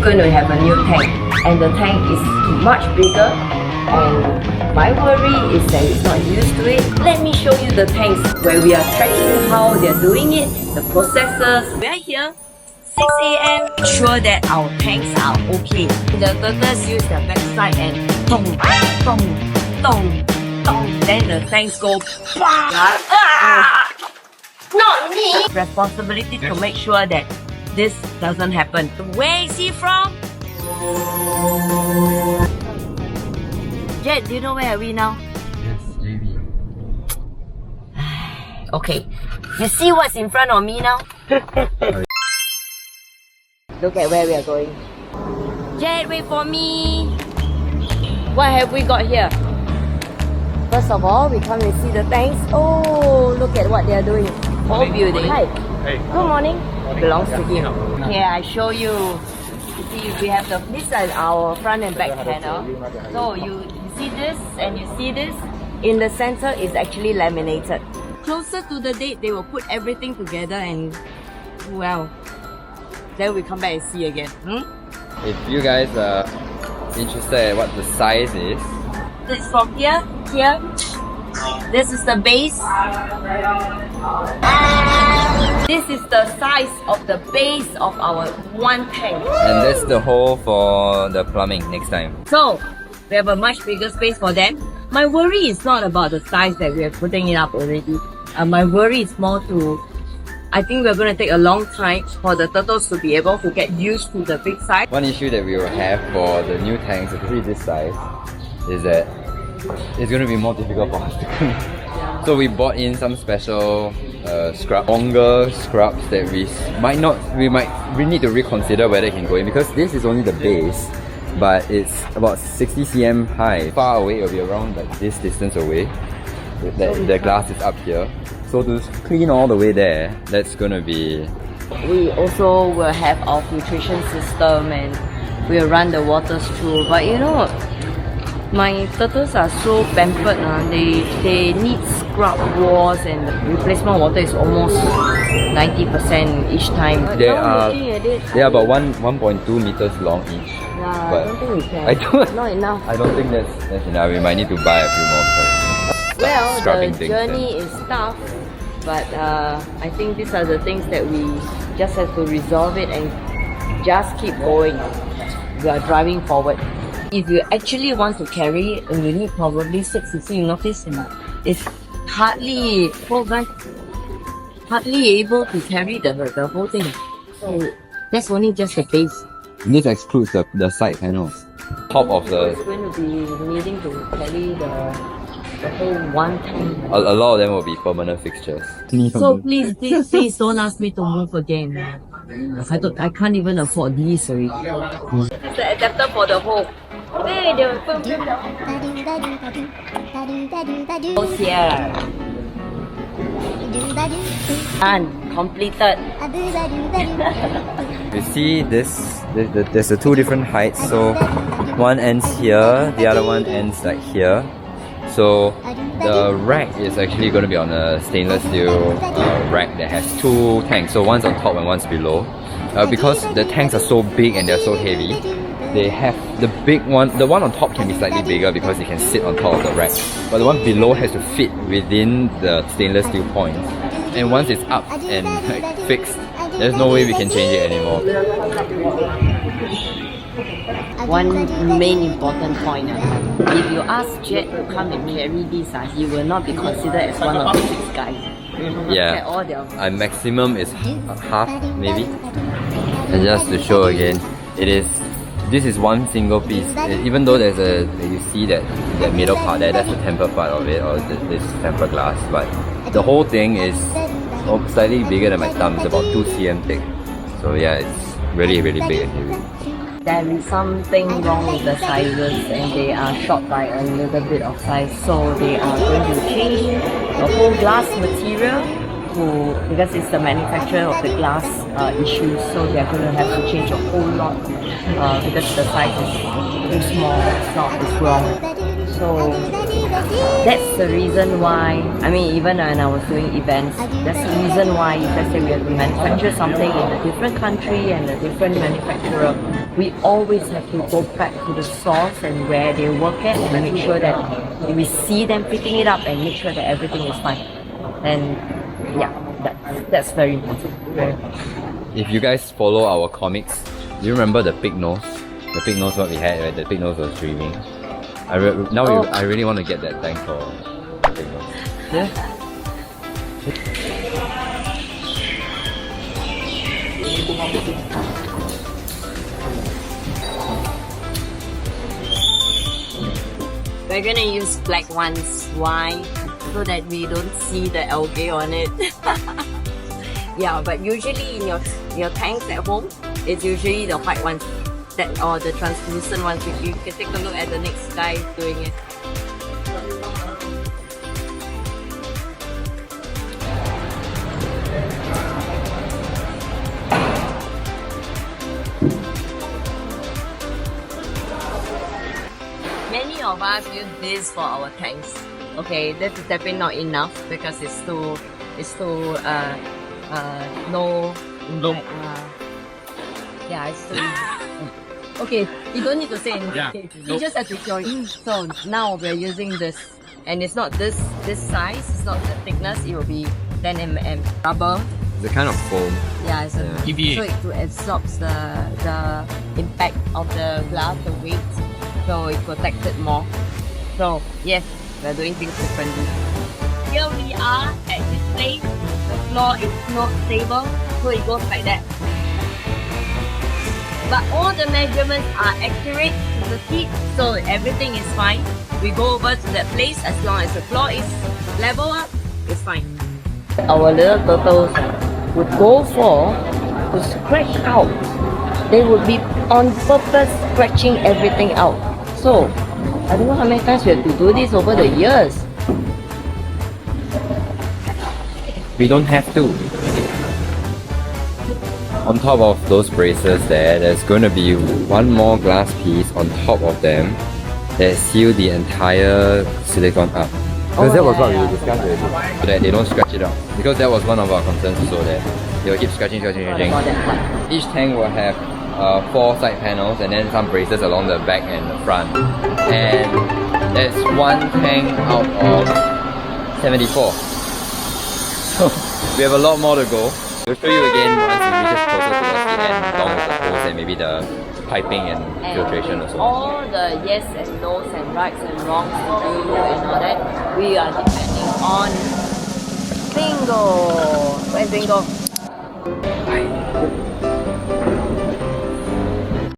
going to have a new tank, and the tank is much bigger. And my worry is that it's not used to it. Let me show you the tanks where we are tracking how they're doing it, the processes. We are here 6 a.m. Sure that our tanks are okay. The turtles use their backside and dong, dong, dong, dong. Then the tanks go Not me! Responsibility to make sure that this doesn't happen. Where is he from? Jet, do you know where are we now? Yes, JB. Okay, you see what's in front of me now? Look at where we are going. Jet, wait for me. What have we got here? First of all, we come and see the tanks. Oh, look at what they are doing. Whole building. Hi. Hey. Good morning. Belongs to him. Here, I show you. You see, we have this is our front and back panel. So you see this and you see this. In the center is actually laminated. Closer to the date, they will put everything together and well, then we come back and see again. If you guys are interested in what the size is, It's from here. This is the base. This is the size of the base of our one tank. and that's the hole for the plumbing next time. So, we have a much bigger space for them. My worry is not about the size that we are putting it up already. My worry is more to, I think we're going to take a long time for the turtles to be able to get used to the big size. One issue that we will have for the new tanks, especially this size, is that it's going to be more difficult for us to clean. So we bought in some special longer scrubs that we might need to reconsider whether it can go in, because this is only the base, but it's about 60 cm high. Far away, it'll be around like this distance away. The glass is up here. So to clean all the way there, that's gonna be... We also will have our filtration system and we'll run the waters through. But you know, my turtles are so pampered. They need scrub walls and the replacement water is almost 90% each time. They are about 1.2 meters long each. Yeah, but I don't think we can. Not enough. I don't think that's enough. We might need to buy a few more. Well, Scrubbing the things journey is tough, but I think these are the things that we just have to resolve it and just keep going. We are driving forward. If you actually want to carry it, you need probably 6. You see, you notice it's hardly able to carry the whole thing. So that's only just the base. This excludes the side panels. Top of the... It's going to be needing to carry the whole one tank. A lot of them will be permanent fixtures. So please don't ask me to move again. I can't even afford these already. It's the adapter for the hole. Hey, they will film. Goes here. And completed. You see this, there's the two different heights. So one ends here, the other one ends like here. So the rack is actually going to be on a stainless steel rack that has two tanks. So one's on top and one's below. Because the tanks are so big and they're so heavy, they have the big one. The one on top can be slightly bigger because it can sit on top of the rack. But the one below has to fit within the stainless steel points. And once it's up and like, fixed, there's no way we can change it anymore. One main important point. If you ask Jet to come and carry this, he will not be considered as one of the 6 guys. Yeah, our maximum is half maybe. And just to show again, this is one single piece. Even though you see that middle part there, that's the tempered part of it, or this tempered glass, but the whole thing is slightly bigger than my thumb. It's about 2 cm thick. So yeah, it's really big and heavy. There is something wrong with the sizes and they are short by a little bit of size, so they are going to change the whole glass material because it's the manufacturer of the glass issue, so they are going to have to change a whole lot because the size is too small, it's wrong. So that's the reason why, I mean, even when I was doing events, that's the reason why if let's say we have to manufacture something in a different country and a different manufacturer, we always have to go back to the source and where they work at and make sure that we see them picking it up and make sure that everything is fine. And yeah, that's very important. Very important. If you guys follow our comics, do you remember the pig nose? The pig nose what we had, right? The pig nose was dreaming. I really want to get that tank for pig nose. Yeah. We're gonna use black ones. Why? So that we don't see the algae on it. Yeah, but usually in your tanks at home, it's usually the white ones or the translucent ones. If you can take a look at the next guy doing it. Many of us use this for our tanks. Okay, this is definitely not enough because it's too no. Yeah, it's too. Okay, you don't need to say anything. Yeah, You just have to join. So now we're using this, and it's not this size. It's not the thickness. It will be 10 mm rubber. The kind of foam. Yeah, it's a, EVA. so it absorbs the impact of the glass, the weight, so it protects it more. So yes, we're doing things differently. Here we are at this place. The floor is not stable, so it goes like that. But all the measurements are accurate to the T, so everything is fine. We go over to that place as long as the floor is level up, it's fine. Our little turtles would go for to scratch out. They would be on purpose scratching everything out. So, I don't know how many times we have to do this over the years. We don't have to. On top of those braces there's going to be one more glass piece on top of them that seal the entire silicone up. Because that was what we discussed already. So that they don't scratch it out. Because that was one of our concerns also, that they will keep scratching. Each tank will have 4 side panels and then some braces along the back and the front. And that's one tank out of 74. So we have a lot more to go. We'll show you again once it reaches closer towards the end, along with the hose and maybe the piping and filtration also. All the yes and no's and rights and wrongs to do and all that, we are depending on Bingo. Where's Bingo? Bye.